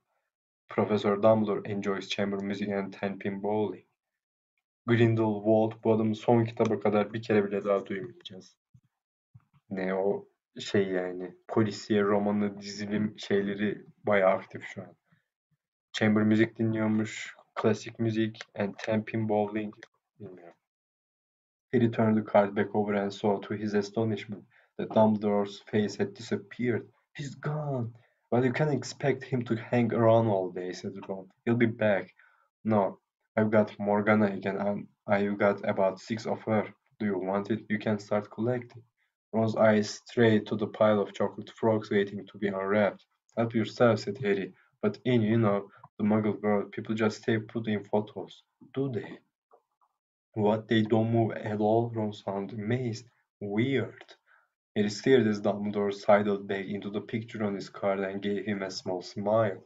Professor Dumbledore enjoys chamber music and ten-pin bowling. Grindelwald bu adamın son kitaba kadar bir kere bile daha duymayacağız. Ne o yani polisiye romanı, dizilim şeyleri bayağı aktif şu an. Chamber müzik dinliyormuş, klasik müzik, and ten-pin bowling bilmiyorum. Harry turned the card back over and saw, to his astonishment, that Dumbledore's face had disappeared. "He's gone." "Well, you can't expect him to hang around all day," said Ron. "He'll be back." "No, I've got Morgana again, and I've got about 6 of her. Do you want it? You can start collecting." Ron's eyes strayed to the pile of chocolate frogs waiting to be unwrapped. "Help yourself," said Harry. "But in, the Muggle world, people just stay put in photos. Do they?" "What, they don't move at all?" Ron sounded amazed. "Weird." Harry stared as Dumbledore sidled back into the picture on his card and gave him a small smile.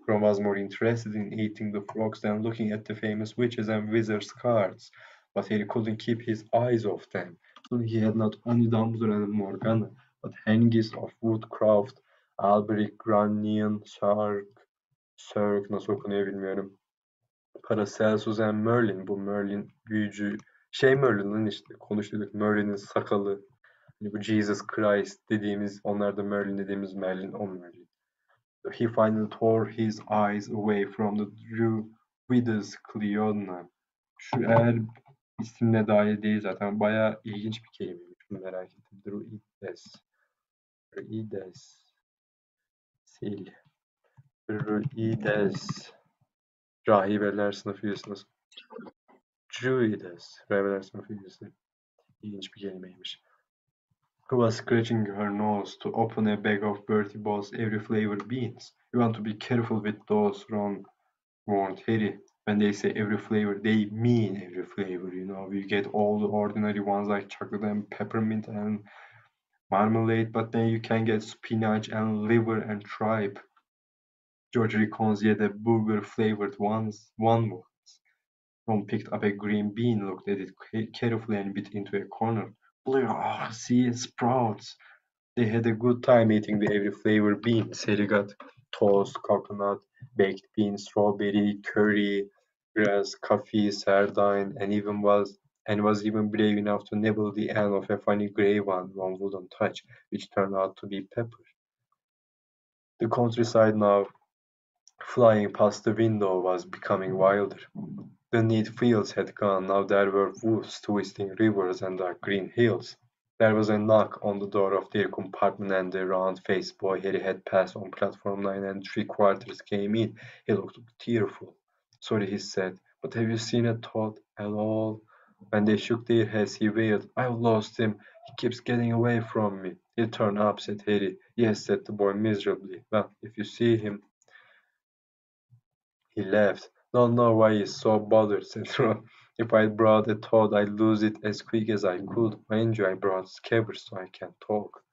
Ron was more interested in eating the frogs than looking at the famous witches and wizards cards, but Harry couldn't keep his eyes off them. Soon he had not only Dumbledore and Morgana, but hangings of woodcraft, Albrecht Granian Cirque nasıl okunuyor bilmiyorum. Paracelsus and Merlin. Bu Merlin büyücü. Merlin'in işte konuştuk. Merlin'in sakalı. Hani bu Jesus Christ dediğimiz, onlar da Merlin dediğimiz Merlin, o Merlin. He finally tore his eyes away from the Druids Cleona. Şu eğer isimle dahil değil zaten. Bayağı ilginç bir kelimeymiş. Bunu merak ettim. Druides. Druides. Sil. Druides. Rahibeler sınıfı üyesi nasıl? Druides. Rahibeler sınıfı üyesi. İlginç bir kelimeymiş. Who was scratching her nose to open a bag of Bertie Bott's every flavor beans. You want to be careful with those, Ron warned Harry. When they say every flavor, they mean every flavor, you know. You get all the ordinary ones like chocolate and peppermint and marmalade, but then you can get spinach and liver and tripe. George recons yet the booger-flavored ones, one was. Ron picked up a green bean, looked at it carefully and bit into a corner. Oh, see, sprouts. They had a good time eating the every flavor bean. Harry got toast, coconut, baked beans, strawberry, curry, grass, coffee, sardine, and was even brave enough to nibble the end of a funny grey one Ron wouldn't touch, which turned out to be pepper. The countryside now, flying past the window, was becoming wilder. The neat fields had gone, now there were woods, twisting rivers, and dark green hills. There was a knock on the door of their compartment, and the round-faced boy Harry had passed on platform 9 3/4 came in. He looked tearful. Sorry, he said, but have you seen a Todd at all? When they shook their heads, he wailed, I've lost him. He keeps getting away from me. He'll turn up, said Harry. Yes, said the boy miserably. Well, if you see him. He laughed. Don't know why he's so bothered, said Ron. If I'd brought a Todd, I'd lose it as quick as I could. Mind you, I brought Scabbers so I can talk.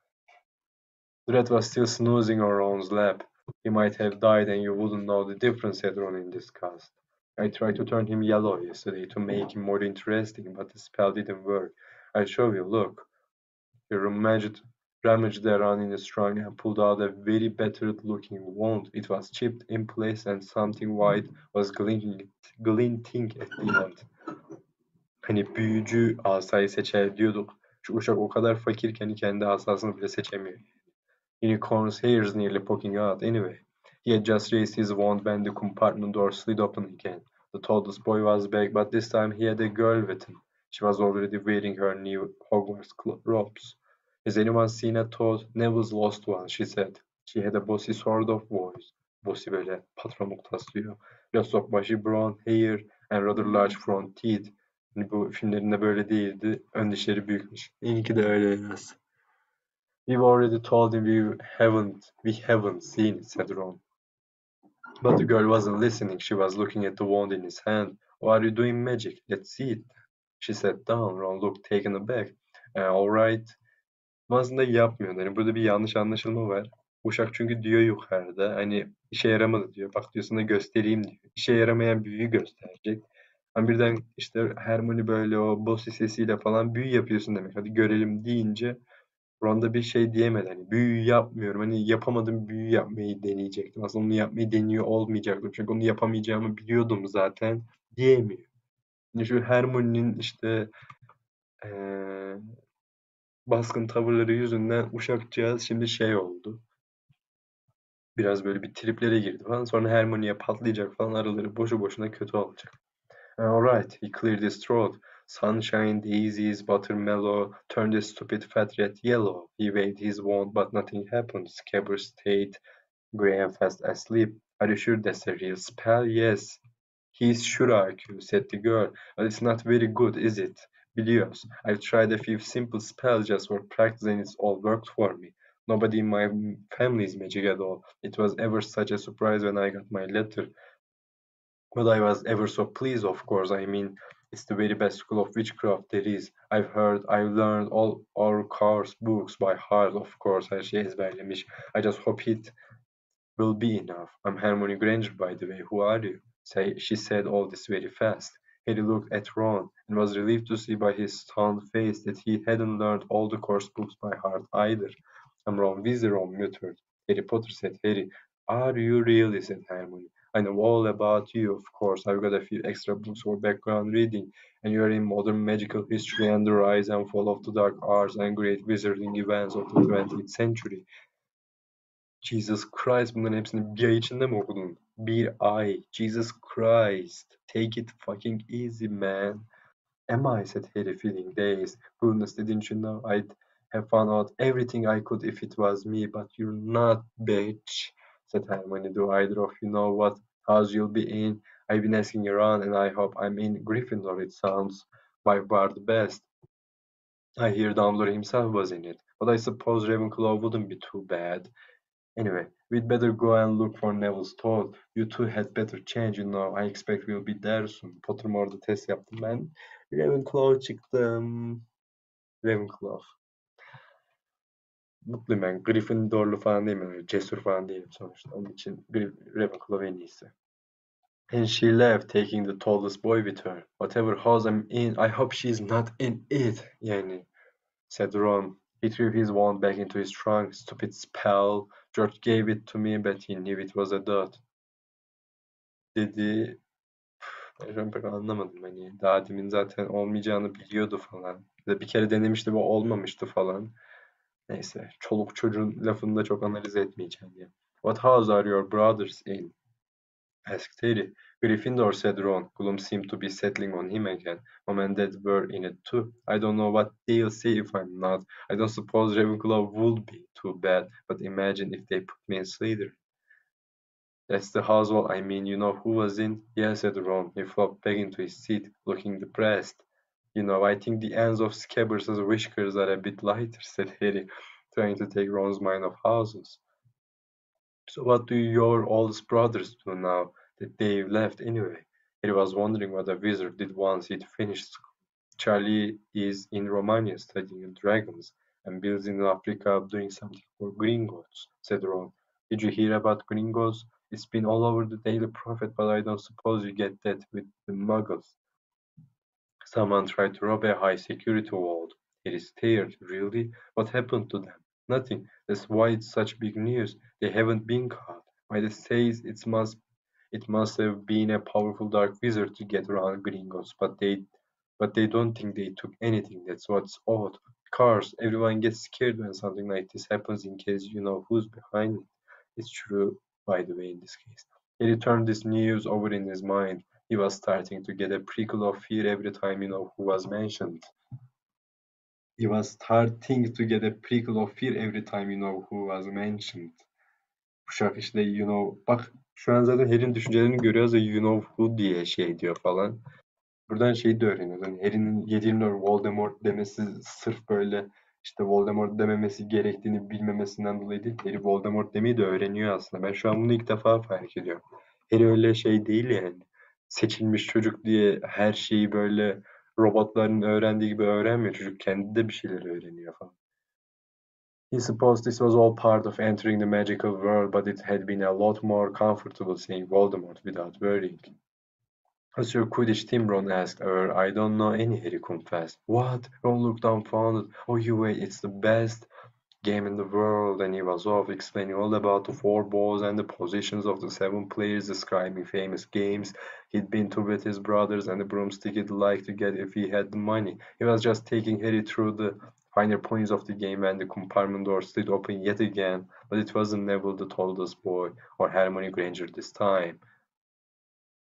The rat was still snoozing on Ron's lap. He might have died and you wouldn't know the difference, said Ron in disgust. I tried to turn him yellow yesterday to make him more interesting, but the spell didn't work. I'll show you, look. He rummaged around in his trunk and pulled out a very battered-looking wand. It was chipped in place and something white was glinting at the end. Hani büyücü asayı seçer diyorduk. Şu uşak o kadar fakirken kendi asasını bile seçemiyor. Unicorn's hair's nearly poking out. Anyway, he had just raised his wand when the compartment door slid open again. The tallest boy was back, but this time he had a girl with him. She was already wearing her new Hogwarts robes. Has anyone seen a Toad? Neville's lost one, she said. She had a bossy sort of voice. Bossy böyle patronluk taslıyor. Biraz sokbaşı, brown hair and rather large front teeth. Hani bu filmlerinde böyle değildi. Ön dişleri büyükmüş. İyi ki de öyle biraz. We've already told him we haven't seen it, said Ron. But the girl wasn't listening. She was looking at the wand in his hand. Oh, are you doing magic? Let's see it. She sat down. Ron looked taken aback. All right. Aslında yapmıyor. Hani burada bir yanlış anlaşılma var. Uşak çünkü diyor yukarıda. Hani işe yaramadı diyor. Bak diyor sana göstereyim diyor. İşe yaramayan büyüyü gösterecek. Hani birden işte Hermione böyle o bossy sesiyle falan büyü yapıyorsun demek. Hadi görelim deyince Ron da bir şey diyemedi. Hani büyü yapmıyorum. Hani yapamadığım büyü yapmayı deneyecektim. Aslında onu yapmayı deniyor olmayacaktım. Çünkü onu yapamayacağımı biliyordum zaten. Diyemiyor. Yani şu Hermione'nin işte eee, baskın tavırları yüzünden uşakcağız şimdi şey oldu. Biraz böyle bir triplere girdi falan. Sonra Hermione'ye patlayacak falan, araları boşu boşuna kötü olacak. Alright, he cleared his throat. Sunshine, daisies, buttermellow, turned his stupid fat rat yellow. He waved his wand, but nothing happened. Scabbers stayed grey and fast asleep. Are you sure that's a real spell? Yes. He's sure IQ, said the girl. But it's not very good, is it? Biliyoruz. I've tried a few simple spells just for practice and it's all worked for me. Nobody in my family is magic at all. It was ever such a surprise when I got my letter. But I was ever so pleased, of course. I mean, it's the very best school of witchcraft there is. I've learned all our course books by heart, of course. Her şeyi ezberlemiş. I just hope it will be enough. I'm Hermione Granger, by the way. Who are you? She said all this very fast. Harry looked at Ron and was relieved to see by his stunned face that he hadn't learned all the course books by heart either. I'm Ron Weasley, Ron muttered. Harry Potter, said Harry. Are you really? Said Hermione. I know all about you, of course. I've got a few extra books for background reading, and you're in modern magical history and the rise and fall of the dark arts and great wizarding events of the 20th century. Jesus Christ, bunların hepsini bir ay içinde mi okudun? Bir ay. Jesus Christ. Take it fucking easy, man. Am I? Said Harry, feeling dazed. Goodness, didn't you know I'd have found out everything I could if it was me, but you're not, bitch, said Hermione. Do either of you know what house you'll be in? I've been asking around, and I hope I'm in Gryffindor. It sounds by far the best. I hear Dumbledore himself was in it, but I suppose Ravenclaw wouldn't be too bad. Anyway, we'd better go and look for Neville's toad. You two had better change, you know. I expect we'll be there soon. Pottermore'da test yaptım ben. Ravenclaw çıktım. Ravenclaw. Mutluyum ben. Gryffindorlu falan değilim. Öyle cesur falan değilim sonuçta. Onun için Ravenclaw en iyisi. And she left, taking the tallest boy with her. Whatever house I'm in, I hope she's not in it. Yani, said Ron. He threw his wand back into his trunk. Stupid spell. George gave it to me, but he knew it was a dot. Dedi. Ben pek anlamadım hani. Daha demin zaten olmayacağını biliyordu falan. Bir kere denemişti ve olmamıştı falan. Neyse. Çoluk çocuğun lafını da çok analiz etmeyeceğim diye. What house are your brothers in? Asked Harry. Gryffindor, said Ron. Gloom seemed to be settling on him again. Mom and Dad were in it too. I don't know what they'll say if I'm not. I don't suppose Ravenclaw would be too bad, but imagine if they put me in Slytherin. That's the household I mean, you know who was in? Yes, said Ron. He flopped back into his seat, looking depressed. You know, I think the ends of Scabbers' whiskers are a bit lighter, said Harry, trying to take Ron's mind off houses. So what do your oldest brothers do now that they've left anyway? Harry was wondering what a wizard did once he'd finished school. Charlie is in Romania studying dragons, and Bill's in Africa doing something for gringos, said Ron. Did you hear about gringos? It's been all over the Daily Prophet, but I don't suppose you get that with the muggles. Someone tried to rob a high security vault. Harry stared. Really? What happened to them? Nothing. That's why it's such big news. They haven't been caught. My dad says it must have been a powerful dark wizard to get around gringos, but they don't think they took anything. That's what's odd. Cars, everyone gets scared when something like this happens in case you know who's behind it. It's true, by the way, in this case. He turned this news over in his mind. He was starting to get a prickle of fear every time you know who was mentioned. He was starting to get a prickle of fear every time you know who was mentioned. Bu şarkı işte you know. Bak şu an zaten Harry'nin düşüncelerini görüyoruz ya you know who diye şey diyor falan. Buradan şeyi de öğreniyoruz. Hani Harry'nin 7/24 Voldemort demesi sırf böyle işte Voldemort dememesi gerektiğini bilmemesinden dolayı değil. Harry Voldemort demeyi de öğreniyor aslında. Ben şu an bunu ilk defa fark ediyorum. Harry öyle şey değil yani. Seçilmiş çocuk diye her şeyi böyle robotların öğrendiği gibi öğrenmiyor. Çocuk kendi de bir şeyler öğreniyor falan. He supposed this was all part of entering the magical world, but it had been a lot more comfortable saying Voldemort without worrying. What's your Quidditch team? Ron asked. I don't know any, Harry confessed. What? Ron looked dumbfounded. Oh, you wait, it's the best game in the world, and he was off, explaining all about the four balls and the positions of the 7 players, describing famous games he'd been to with his brothers and the broomstick he'd like to get if he had the money. He was just taking Harry through the finer points of the game when the compartment door slid open yet again, but it wasn't Neville the tallest boy, or Hermione Granger this time.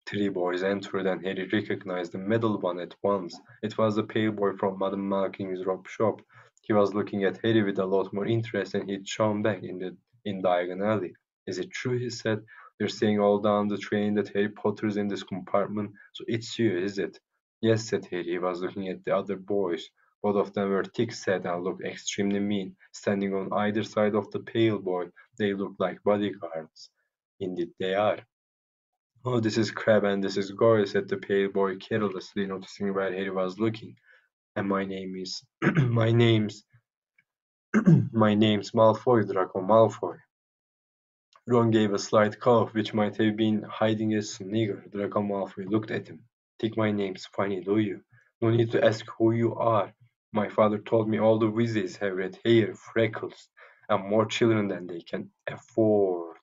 3 boys entered, and Harry recognized the middle one at once. It was the pale boy from Madame Malkin's robe shop. He was looking at Harry with a lot more interest than he'd shown back in Diagon Alley. Is it true? He said. They're saying all down the train that Harry Potter's in this compartment, so it's you, is it? Yes, said Harry. He was looking at the other boys. Both of them were thick-set and looked extremely mean, standing on either side of the pale boy. They looked like bodyguards. Indeed they are. Oh, this is Crabbe and this is Goyle, said the pale boy carelessly, noticing where Harry was looking. And my name is... my name's... my name's Malfoy, Draco Malfoy. Ron gave a slight cough, which might have been hiding a snigger. Draco Malfoy looked at him. Think my name's funny, do you? No need to ask who you are. My father told me all the Weasleys have red hair, freckles, and more children than they can afford.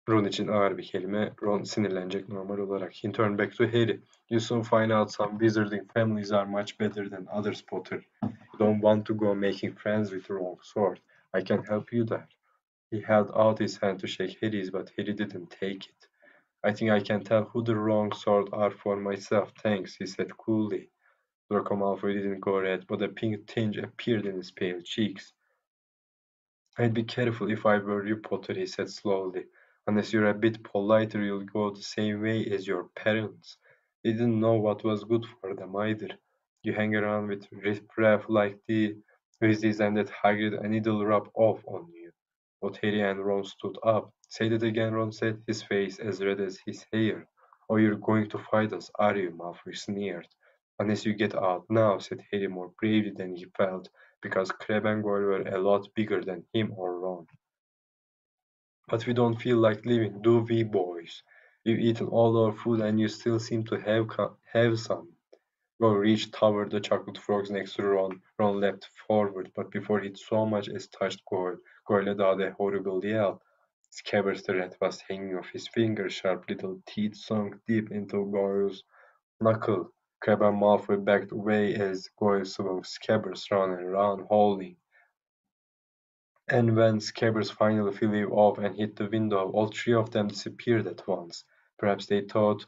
Ron için ağır bir kelime. Ron sinirlenecek normal olarak. He turned back to Harry. You soon find out some wizarding families are much better than others, Potter. You don't want to go making friends with the wrong sort. I can help you there. He held out his hand to shake Harry's, but Harry didn't take it. I think I can tell who the wrong sort are for myself, thanks, he said coolly. Draco Malfoy didn't go red, but a pink tinge appeared in his pale cheeks. I'd be careful if I were you, Potter, he said slowly. Unless you're a bit politer, you'll go the same way as your parents. They didn't know what was good for them either. You hang around with riff-raff like the Weasleys and that Hagrid and it'll rub off on you. Both Harry and Ron stood up. Say that again, Ron said, his face as red as his hair. Oh, you're going to fight us, are you? Malfoy sneered. Unless you get out now, said Harry more bravely than he felt, because Crabbe and Goyle were a lot bigger than him or Ron. But we don't feel like leaving, do we, boys? We've eaten all our food and you still seem to have some. Goyle reached toward the chocolate frogs next to Ron. Ron leapt forward, but before he'd so much as touched Goyle, Goyle let out a horrible yell. Scabbers the rat was hanging off his finger, sharp little teeth sunk deep into Goyle's knuckle. Crabbe and Malfoy backed away as Goyle swung Scabbers round and round, howling. And when Scabbers finally flew off and hit the window, all three of them disappeared at once. Perhaps they thought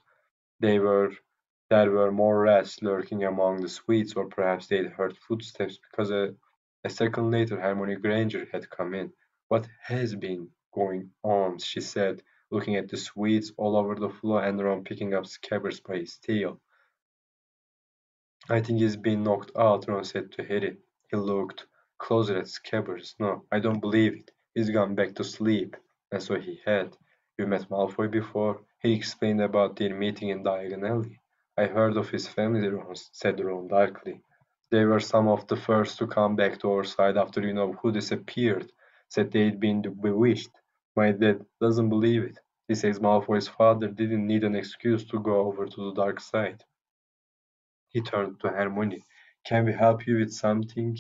there were more rats lurking among the sweets, or perhaps they'd heard footsteps because a second later Hermione Granger had come in. What has been going on? She said, looking at the sweets all over the floor and Ron picking up Scabbers by his tail. I think he's been knocked out, Ron said to Harry. He looked closer at Scabbers. No, I don't believe it. He's gone back to sleep. And so he had. You met Malfoy before? He explained about their meeting in Diagon Alley. I heard of his family, Ron, said Ron darkly. They were some of the first to come back to our side after you know who disappeared. Said they'd been bewitched. My dad doesn't believe it. He says Malfoy's father didn't need an excuse to go over to the dark side. He turned to Hermione. Can we help you with something?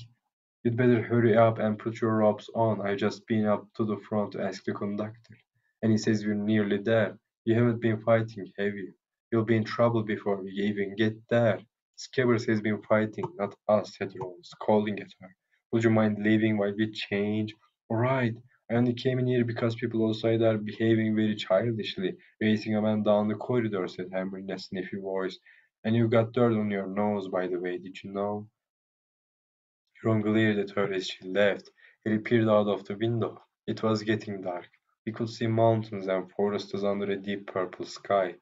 You'd better hurry up and put your robes on. I've just been up to the front to ask the conductor. And he says we're nearly there. You haven't been fighting, have you? You'll be in trouble before we even get there. Scabbers has been fighting, not us, said Ron, scolding at her. Would you mind leaving while we change? All right. I only came in here because people outside are behaving very childishly, racing up and down the corridor, said Hermione in a sniffy voice. And you got dirt on your nose, by the way, did you know? Ron glared at her as she left. He peered out of the window. It was getting dark. He could see mountains and forests under a deep purple sky.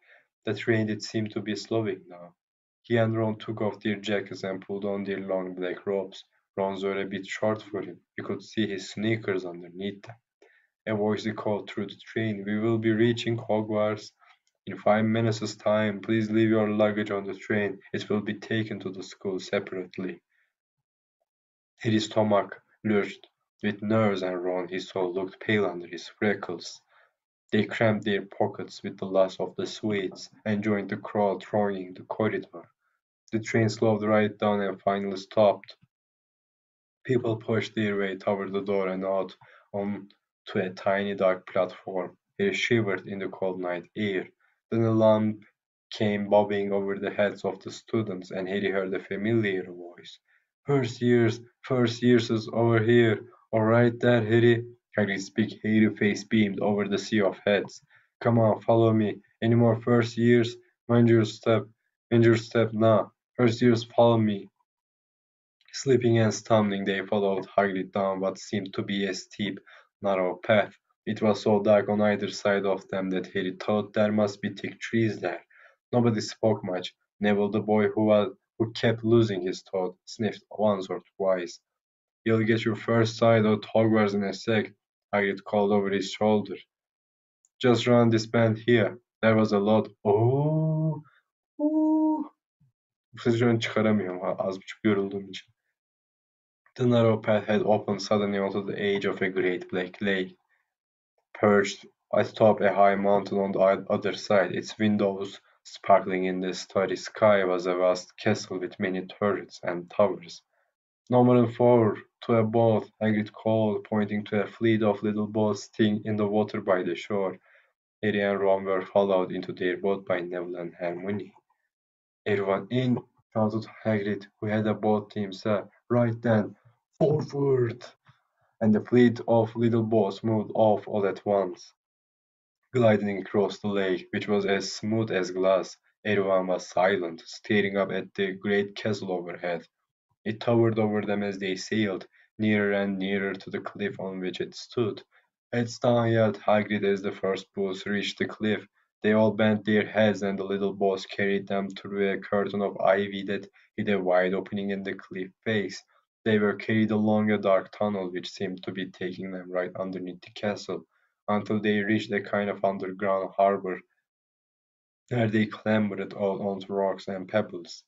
That rain did seem to be slowing now. He and Ron took off their jackets and pulled on their long black robes. Ron's were a bit short for him. You could see his sneakers underneath them. A voice called through the train. We will be reaching Hogwarts in 5 minutes' time. Please leave your luggage on the train. It will be taken to the school separately. Harry's stomach lurched with nerves and Ron, he saw, looked pale under his freckles. They crammed their pockets with the last of the sweets and joined the crowd thronging the corridor. The train slowed right down and finally stopped. People pushed their way toward the door and out onto a tiny dark platform. Harry shivered in the cold night air. Then a lamp came bobbing over the heads of the students, and Harry heard a familiar voice. First years is over here. All right there, Harry. Hagrid's big hairy face beamed over the sea of heads. Come on, follow me. Any more first years? Mind your step now. First years, follow me. Slipping and stumbling, they followed Hagrid down what seemed to be a steep, narrow path. It was so dark on either side of them that Harry thought there must be thick trees there. Nobody spoke much. Neville, the boy who kept losing his thought, sniffed once or twice. You'll get your first sight of Hogwarts in a sec, Hagrid called over his shoulder. Just round this bend here. There was a lot. Oh, oh. Bu sesi şu an çıkaramıyorum az buçuk yorulduğum için. The narrow path had opened suddenly onto the edge of a great black lake, perched atop a high mountain on the other side. Its windows, sparkling in the starry sky, was a vast castle with many turrets and towers. No more than 4 to a boat, Hagrid called, pointing to a fleet of little boats sitting in the water by the shore. Harry and Ron were followed into their boat by Neville and Hermione. "Everyone in!" shouted Hagrid, who had a boat to himself. "Right then, forward!" And the fleet of little boats moved off all at once, gliding across the lake, which was as smooth as glass. Everyone was silent, staring up at the great castle overhead. It towered over them as they sailed, nearer and nearer to the cliff on which it stood. "Heads down!" yelled Hagrid as the first boats reached the cliff. They all bent their heads, and the little boats carried them through a curtain of ivy that hid a wide opening in the cliff face. They were carried along a dark tunnel which seemed to be taking them right underneath the castle, until they reached a kind of underground harbor. There they clambered out onto rocks and pebbles.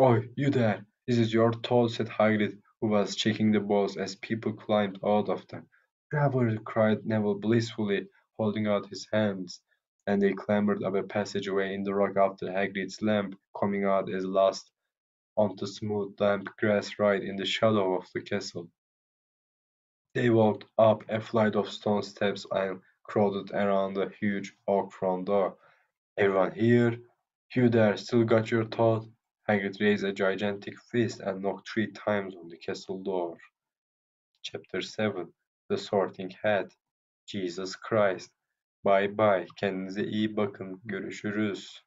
"Oi, you there! This is your toad," said Hagrid, who was checking the balls as people climbed out of them. "Grabber!" cried Neville blissfully, holding out his hands, and they clambered up a passageway in the rock after Hagrid's lamp, coming out at last onto smooth damp grass right in the shadow of the castle. They walked up a flight of stone steps and crowded around the huge oak front door. "Everyone here? You there, still got your thought?" Hagrid raised a gigantic fist and knocked 3 times on the castle door. Chapter 7 The Sorting Hat Jesus Christ. Bye bye. Kendinize iyi bakın. Görüşürüz.